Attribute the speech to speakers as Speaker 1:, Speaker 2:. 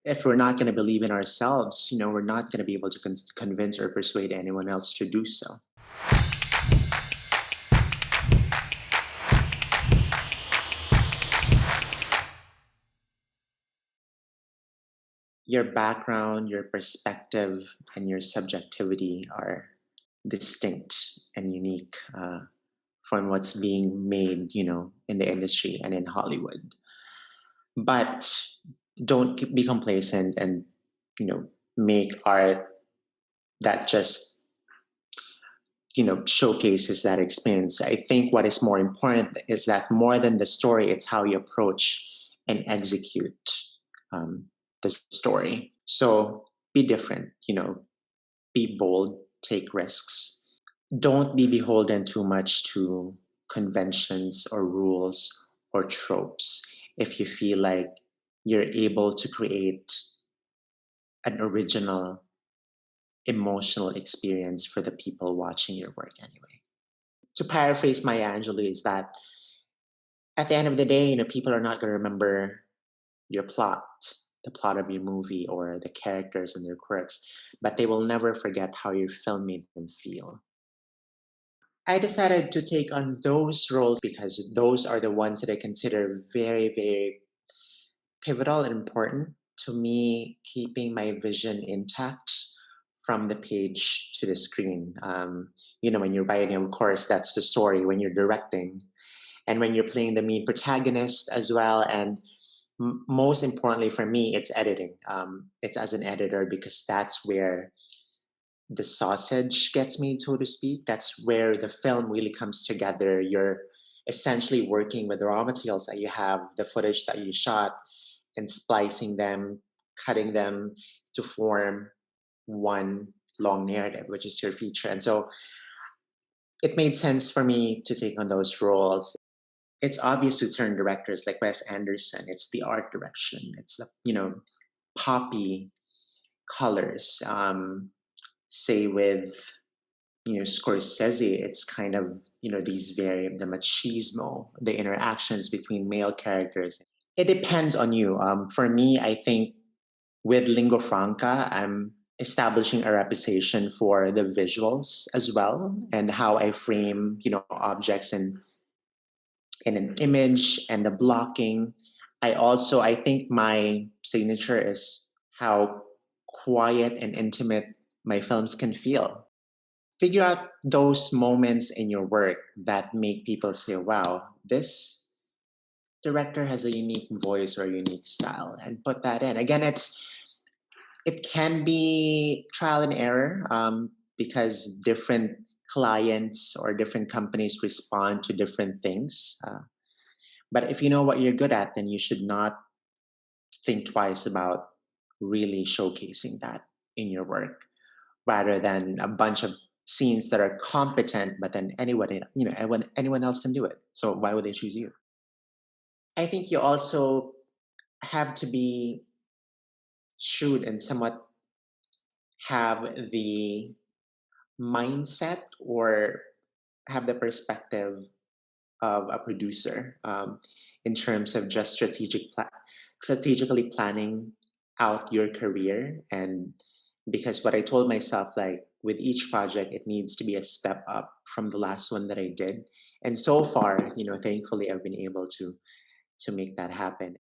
Speaker 1: if we're not going to believe in ourselves, we're not going to be able to convince or persuade anyone else to do so. Your background, your perspective, and your subjectivity are distinct and unique from what's being made, in the industry and in Hollywood. But don't be complacent and, make art that just, showcases that experience. I think what is more important is that more than the story, it's how you approach and execute the story. So be different, be bold, take risks. Don't be beholden too much to conventions or rules or tropes if you feel like you're able to create an original emotional experience for the people watching your work anyway. To paraphrase Maya Angelou is that at the end of the day, people are not going to remember your plot, the plot of your movie or the characters and their quirks, but they will never forget how your film made them feel. I decided to take on those roles because those are the ones that I consider very, very pivotal and important to me, keeping my vision intact from the page to the screen. When you're writing, of course, that's the story. When you're directing, and when you're playing the main protagonist as well, and most importantly for me, it's editing. It's as an editor because that's where the sausage gets made, so to speak. That's where the film really comes together. You're essentially working with the raw materials that you have, the footage that you shot, and splicing them, cutting them to form one long narrative, which is your feature. And so it made sense for me to take on those roles. It's obvious with certain directors like Wes Anderson, it's the art direction, it's the, poppy colors. Say with, Scorsese, it's kind of, the machismo, the interactions between male characters. It depends on you. For me, I think with Lingua Franca, I'm establishing a reputation for the visuals as well and how I frame, objects in an image and the blocking. I think my signature is how quiet and intimate my films can feel. Figure out those moments in your work that make people say, wow, this director has a unique voice or a unique style, and put that in. Again, it can be trial and error because different clients or different companies respond to different things. But if you know what you're good at, then you should not think twice about really showcasing that in your work rather than a bunch of scenes that are competent, but then anyone else can do it. So why would they choose you? I think you also have to be shrewd and somewhat have the mindset or have the perspective of a producer in terms of just strategically planning out your career. And because what I told myself, like with each project, it needs to be a step up from the last one that I did. And so far, thankfully, I've been able to make that happen.